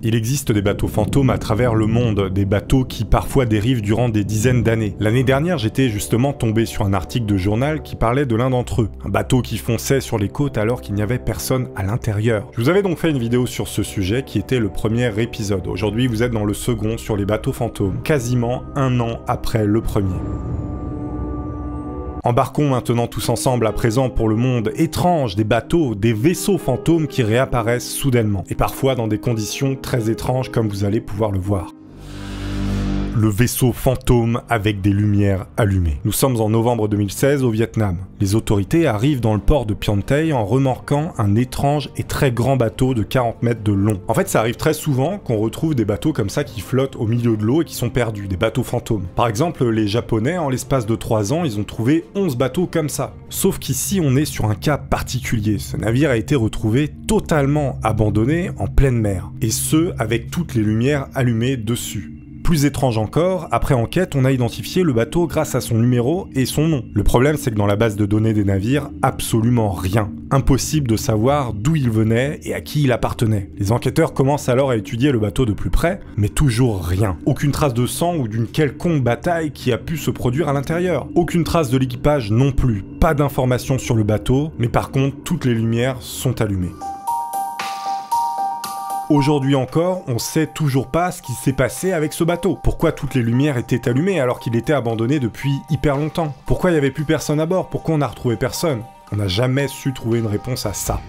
Il existe des bateaux fantômes à travers le monde, des bateaux qui parfois dérivent durant des dizaines d'années. L'année dernière, j'étais justement tombé sur un article de journal qui parlait de l'un d'entre eux, un bateau qui fonçait sur les côtes alors qu'il n'y avait personne à l'intérieur. Je vous avais donc fait une vidéo sur ce sujet qui était le premier épisode. Aujourd'hui, vous êtes dans le second sur les bateaux fantômes, quasiment un an après le premier. Embarquons maintenant tous ensemble à présent pour le monde étrange des bateaux, des vaisseaux fantômes qui réapparaissent soudainement, et parfois dans des conditions très étranges comme vous allez pouvoir le voir. Le vaisseau fantôme avec des lumières allumées. Nous sommes en novembre 2016 au Vietnam. Les autorités arrivent dans le port de Pion Tay en remorquant un étrange et très grand bateau de 40 mètres de long. En fait, ça arrive très souvent qu'on retrouve des bateaux comme ça qui flottent au milieu de l'eau et qui sont perdus, des bateaux fantômes. Par exemple, les Japonais, en l'espace de 3 ans, ils ont trouvé 11 bateaux comme ça. Sauf qu'ici, on est sur un cas particulier. Ce navire a été retrouvé totalement abandonné en pleine mer. Et ce, avec toutes les lumières allumées dessus. Plus étrange encore, après enquête, on a identifié le bateau grâce à son numéro et son nom. Le problème, c'est que dans la base de données des navires, absolument rien. Impossible de savoir d'où il venait et à qui il appartenait. Les enquêteurs commencent alors à étudier le bateau de plus près, mais toujours rien. Aucune trace de sang ou d'une quelconque bataille qui a pu se produire à l'intérieur. Aucune trace de l'équipage non plus. Pas d'informations sur le bateau, mais par contre, toutes les lumières sont allumées. Aujourd'hui encore, on sait toujours pas ce qui s'est passé avec ce bateau. Pourquoi toutes les lumières étaient allumées alors qu'il était abandonné depuis hyper longtemps? Pourquoi il n'y avait plus personne à bord? Pourquoi on n'a retrouvé personne? On n'a jamais su trouver une réponse à ça.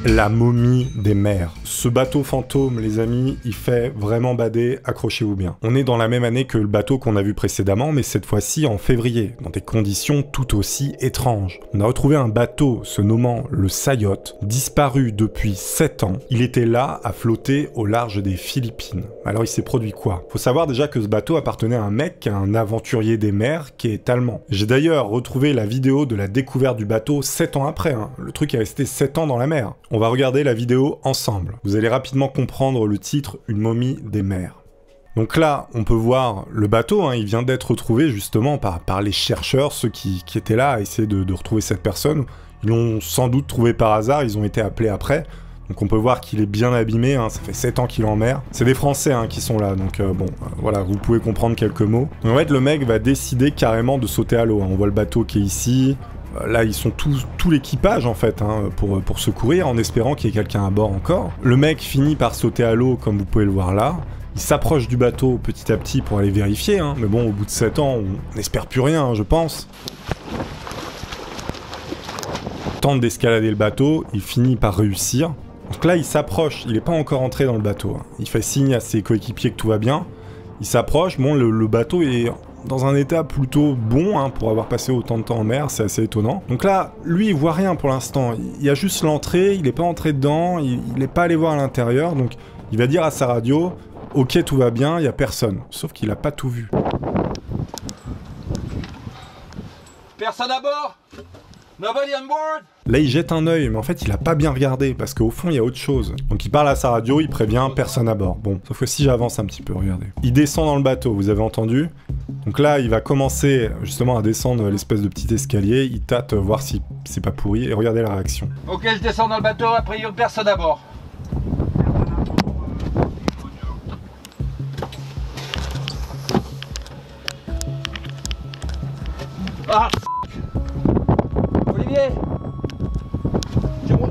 La momie des mers. Ce bateau fantôme, les amis, il fait vraiment bader, accrochez-vous bien. On est dans la même année que le bateau qu'on a vu précédemment, mais cette fois-ci en février, dans des conditions tout aussi étranges. On a retrouvé un bateau se nommant le Sayot, disparu depuis 7 ans. Il était là, à flotter au large des Philippines. Alors il s'est produit quoi? Faut savoir déjà que ce bateau appartenait à un mec, un aventurier des mers, qui est allemand. J'ai d'ailleurs retrouvé la vidéo de la découverte du bateau 7 ans après. Le truc est resté 7 ans dans la mer. On va regarder la vidéo ensemble. Vous allez rapidement comprendre le titre « Une momie des mers ». Donc là, on peut voir le bateau, il vient d'être retrouvé justement par les chercheurs, ceux qui étaient là à essayer de retrouver cette personne. Ils l'ont sans doute trouvé par hasard, ils ont été appelés après. Donc on peut voir qu'il est bien abîmé, ça fait 7 ans qu'il est en mer. C'est des Français qui sont là, donc voilà, vous pouvez comprendre quelques mots. Donc, en fait, le mec va décider carrément de sauter à l'eau. On voit le bateau qui est ici. Là, ils sont tout l'équipage, en fait, pour secourir, en espérant qu'il y ait quelqu'un à bord encore. Le mec finit par sauter à l'eau, comme vous pouvez le voir là. Il s'approche du bateau petit à petit pour aller vérifier, mais bon, au bout de 7 ans, on n'espère plus rien, je pense. Tente d'escalader le bateau, il finit par réussir. Donc là, il s'approche, il n'est pas encore entré dans le bateau. Il fait signe à ses coéquipiers que tout va bien. Il s'approche, bon, le bateau est dans un état plutôt bon pour avoir passé autant de temps en mer, c'est assez étonnant. Donc là, lui, il voit rien pour l'instant. Il y a juste l'entrée, il n'est pas entré dedans, il n'est pas allé voir à l'intérieur, donc il va dire à sa radio « Ok, tout va bien, il n'y a personne ». Sauf qu'il n'a pas tout vu. Personne à bord? Nobody on board? Là, il jette un œil, mais en fait, il a pas bien regardé, parce qu'au fond, il y a autre chose. Donc il parle à sa radio, il prévient personne à bord. Bon, sauf que si j'avance un petit peu, regardez. Il descend dans le bateau, vous avez entendu? Donc là, il va commencer justement à descendre l'espèce de petit escalier, il tâte voir si c'est pas pourri, et regardez la réaction. Ok, je descends dans le bateau, a priori personne à bord. Ah,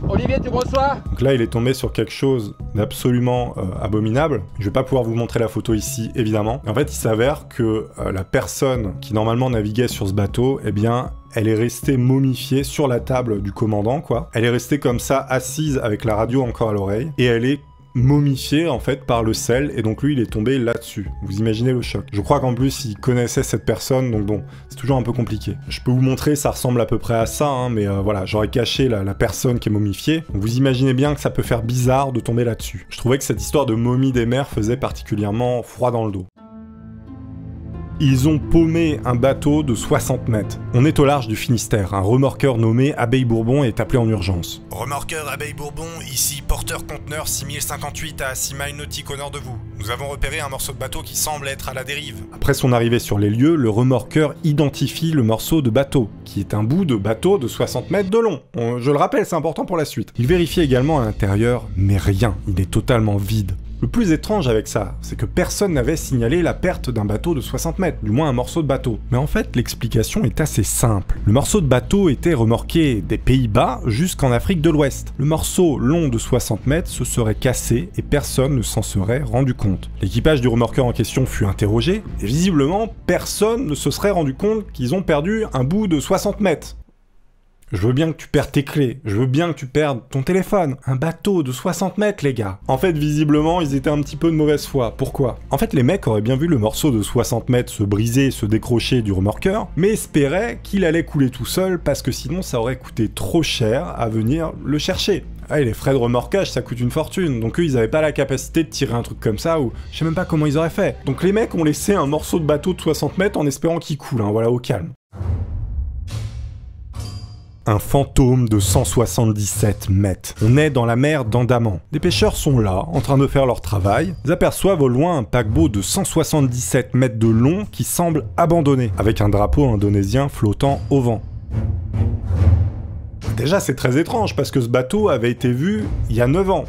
Olivier, tu me reçois? Donc là, il est tombé sur quelque chose d'absolument abominable. Je vais pas pouvoir vous montrer la photo ici, évidemment. En fait, il s'avère que la personne qui normalement naviguait sur ce bateau, eh bien, elle est restée momifiée sur la table du commandant, quoi. Elle est restée comme ça, assise avec la radio encore à l'oreille, et elle est momifié en fait par le sel, et donc lui il est tombé là-dessus. Vous imaginez le choc. Je crois qu'en plus il connaissait cette personne, donc bon, c'est toujours un peu compliqué. Je peux vous montrer, ça ressemble à peu près à ça, mais voilà, j'aurais caché la personne qui est momifiée. Donc vous imaginez bien que ça peut faire bizarre de tomber là-dessus. Je trouvais que cette histoire de momie des mers faisait particulièrement froid dans le dos. Ils ont paumé un bateau de 60 mètres. On est au large du Finistère. Un remorqueur nommé Abeille Bourbon est appelé en urgence. Remorqueur Abeille Bourbon, ici porteur-conteneur 6058 à 6 miles nautiques au nord de vous. Nous Nous avons repéré un morceau de bateau qui semble être à la dérive. Après son arrivée sur les lieux, le remorqueur identifie le morceau de bateau, qui est un bout de bateau de 60 mètres de long. Je le rappelle, c'est important pour la suite. Il vérifie également à l'intérieur, mais rien, il est totalement vide. Le plus étrange avec ça, c'est que personne n'avait signalé la perte d'un bateau de 60 mètres, du moins un morceau de bateau. Mais en fait, l'explication est assez simple. Le morceau de bateau était remorqué des Pays-Bas jusqu'en Afrique de l'Ouest. Le morceau long de 60 mètres se serait cassé et personne ne s'en serait rendu compte. L'équipage du remorqueur en question fut interrogé, et visiblement, personne ne se serait rendu compte qu'ils ont perdu un bout de 60 mètres. Je veux bien que tu perdes tes clés, je veux bien que tu perdes ton téléphone. Un bateau de 60 mètres, les gars. En fait, visiblement, ils étaient un petit peu de mauvaise foi. Pourquoi? En fait, les mecs auraient bien vu le morceau de 60 mètres se briser, se décrocher du remorqueur, mais espéraient qu'il allait couler tout seul parce que sinon ça aurait coûté trop cher à venir le chercher. Ah, et les frais de remorquage, ça coûte une fortune, donc eux, ils avaient pas la capacité de tirer un truc comme ça, ou je sais même pas comment ils auraient fait. Donc les mecs ont laissé un morceau de bateau de 60 mètres en espérant qu'il coule, hein, voilà, au calme. Un fantôme de 177 mètres. On est dans la mer d'Andaman. Les pêcheurs sont là, en train de faire leur travail. Ils aperçoivent au loin un paquebot de 177 mètres de long qui semble abandonné, avec un drapeau indonésien flottant au vent. Déjà, c'est très étrange, parce que ce bateau avait été vu il y a 9 ans.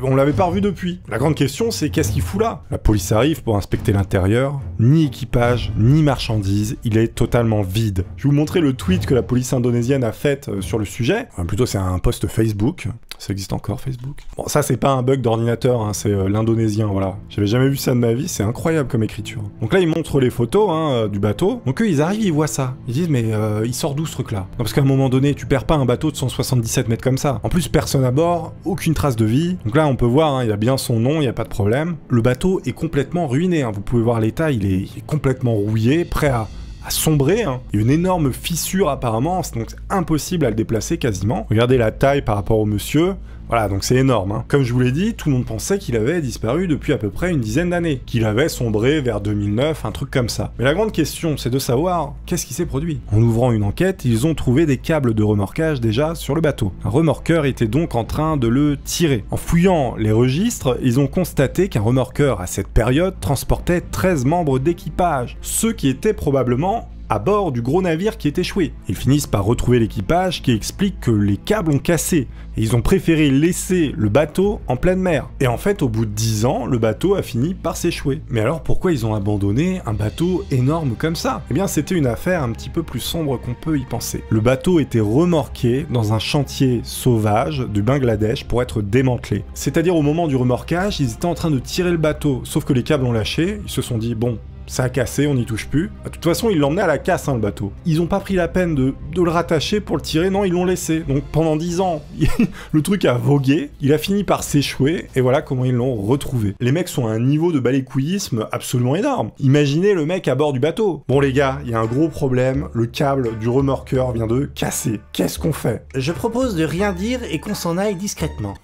On l'avait pas revu depuis. La grande question, c'est qu'est-ce qu'il fout là? La police arrive pour inspecter l'intérieur. Ni équipage, ni marchandises, il est totalement vide. Je vais vous montrer le tweet que la police indonésienne a fait sur le sujet. Enfin, plutôt, c'est un post Facebook. Ça existe encore, Facebook? Bon, ça, c'est pas un bug d'ordinateur, hein, c'est l'indonésien, voilà. J'avais jamais vu ça de ma vie, c'est incroyable comme écriture. Donc là, ils montrent les photos du bateau. Donc eux, ils arrivent, ils voient ça. Ils disent, mais il sort d'où ce truc-là? Non, parce qu'à un moment donné, tu perds pas un bateau de 177 mètres comme ça. En plus, personne à bord, aucune trace de vie. Donc là, on peut voir, hein, il a bien son nom, il n'y a pas de problème. Le bateau est complètement ruiné, hein. Vous pouvez voir l'état, il est complètement rouillé, prêt à sombrer, hein. Il y a une énorme fissure apparemment, donc c'est impossible à le déplacer quasiment. Regardez la taille par rapport au monsieur. Voilà, donc c'est énorme, hein. Comme je vous l'ai dit, tout le monde pensait qu'il avait disparu depuis à peu près une dizaine d'années, qu'il avait sombré vers 2009, un truc comme ça. Mais la grande question, c'est de savoir qu'est-ce qui s'est produit. En ouvrant une enquête, ils ont trouvé des câbles de remorquage déjà sur le bateau. Un remorqueur était donc en train de le tirer. En fouillant les registres, ils ont constaté qu'un remorqueur à cette période transportait 13 membres d'équipage, ceux qui étaient probablement à bord du gros navire qui est échoué. Ils finissent par retrouver l'équipage qui explique que les câbles ont cassé et ils ont préféré laisser le bateau en pleine mer. Et en fait, au bout de 10 ans, le bateau a fini par s'échouer. Mais alors pourquoi ils ont abandonné un bateau énorme comme ça? Eh bien, c'était une affaire un petit peu plus sombre qu'on peut y penser. Le bateau était remorqué dans un chantier sauvage du Bangladesh pour être démantelé. C'est-à-dire au moment du remorquage, ils étaient en train de tirer le bateau, sauf que les câbles ont lâché, ils se sont dit bon, ça a cassé, on n'y touche plus. De toute façon, ils l'emmenaient à la casse, hein, le bateau. Ils ont pas pris la peine de le rattacher pour le tirer, non, ils l'ont laissé. Donc pendant 10 ans, le truc a vogué, il a fini par s'échouer, et voilà comment ils l'ont retrouvé. Les mecs sont à un niveau de balécouillisme absolument énorme. Imaginez le mec à bord du bateau. Bon les gars, il y a un gros problème, le câble du remorqueur vient de casser. Qu'est-ce qu'on fait? Je propose de rien dire et qu'on s'en aille discrètement.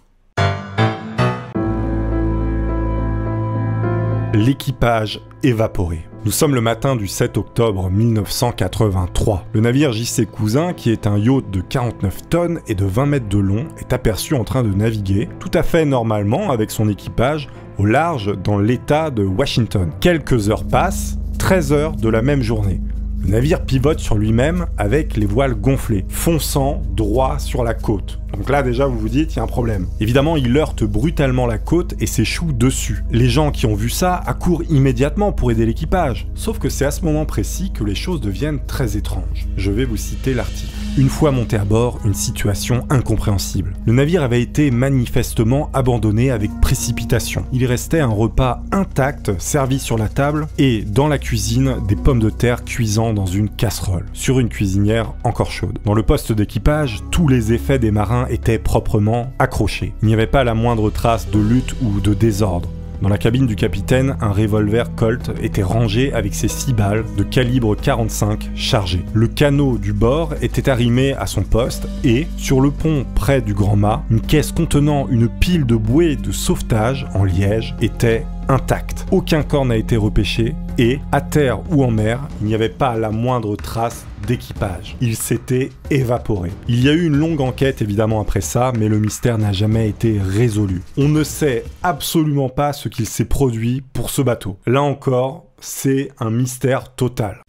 L'équipage évaporé. Nous sommes le matin du 7 octobre 1983. Le navire J.C. Cousin, qui est un yacht de 49 tonnes et de 20 mètres de long, est aperçu en train de naviguer, tout à fait normalement avec son équipage, au large dans l'état de Washington. Quelques heures passent, 13 heures de la même journée. Le navire pivote sur lui-même avec les voiles gonflées, fonçant droit sur la côte. Donc là déjà vous vous dites, il y a un problème. Évidemment, il heurte brutalement la côte et s'échoue dessus. Les gens qui ont vu ça accourent immédiatement pour aider l'équipage. Sauf que c'est à ce moment précis que les choses deviennent très étranges. Je vais vous citer l'article. Une fois monté à bord, une situation incompréhensible. Le navire avait été manifestement abandonné avec précipitation. Il restait un repas intact servi sur la table et, dans la cuisine, des pommes de terre cuisant dans une casserole, sur une cuisinière encore chaude. Dans le poste d'équipage, tous les effets des marins étaient proprement accrochés. Il n'y avait pas la moindre trace de lutte ou de désordre. Dans la cabine du capitaine, un revolver Colt était rangé avec ses 6 balles de calibre 45 chargées. Le canot du bord était arrimé à son poste et, sur le pont près du grand mât, une caisse contenant une pile de bouées de sauvetage en liège était intacte. Aucun corps n'a été repêché et, à terre ou en mer, il n'y avait pas la moindre trace d'équipage. Il s'était évaporé. Il y a eu une longue enquête évidemment après ça, mais le mystère n'a jamais été résolu. On ne sait absolument pas ce qu'il s'est produit pour ce bateau. Là encore, c'est un mystère total.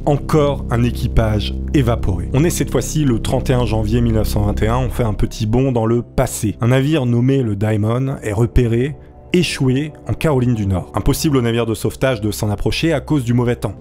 Encore un équipage évaporé. On est cette fois-ci le 31 janvier 1921, on fait un petit bond dans le passé. Un navire nommé le Diamond est repéré, échoué en Caroline du Nord. Impossible au navire de sauvetage de s'en approcher à cause du mauvais temps.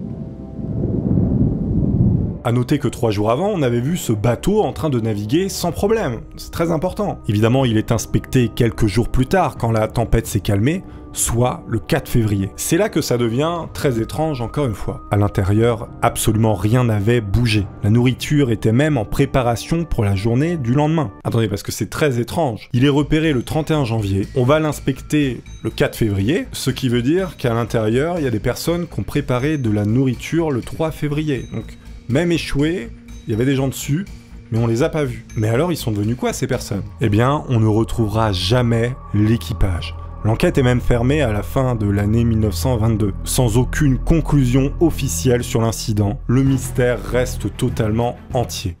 A noter que 3 jours avant, on avait vu ce bateau en train de naviguer sans problème. C'est très important. Évidemment, il est inspecté quelques jours plus tard, quand la tempête s'est calmée, soit le 4 février. C'est là que ça devient très étrange encore une fois. À l'intérieur, absolument rien n'avait bougé. La nourriture était même en préparation pour la journée du lendemain. Attendez, parce que c'est très étrange. Il est repéré le 31 janvier, on va l'inspecter le 4 février, ce qui veut dire qu'à l'intérieur, il y a des personnes qui ont préparé de la nourriture le 3 février. Donc, même échoué, il y avait des gens dessus, mais on les a pas vus. Mais alors, ils sont devenus quoi ces personnes? Eh bien, on ne retrouvera jamais l'équipage. L'enquête est même fermée à la fin de l'année 1922. Sans aucune conclusion officielle sur l'incident, le mystère reste totalement entier.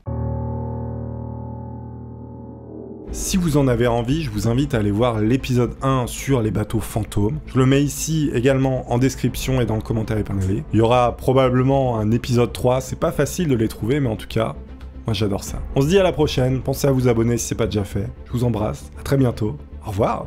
Si vous en avez envie, je vous invite à aller voir l'épisode 1 sur les bateaux fantômes. Je le mets ici également en description et dans le commentaire épinglé. Il y aura probablement un épisode 3, c'est pas facile de les trouver, mais en tout cas, moi j'adore ça. On se dit à la prochaine, pensez à vous abonner si c'est pas déjà fait. Je vous embrasse, à très bientôt, au revoir.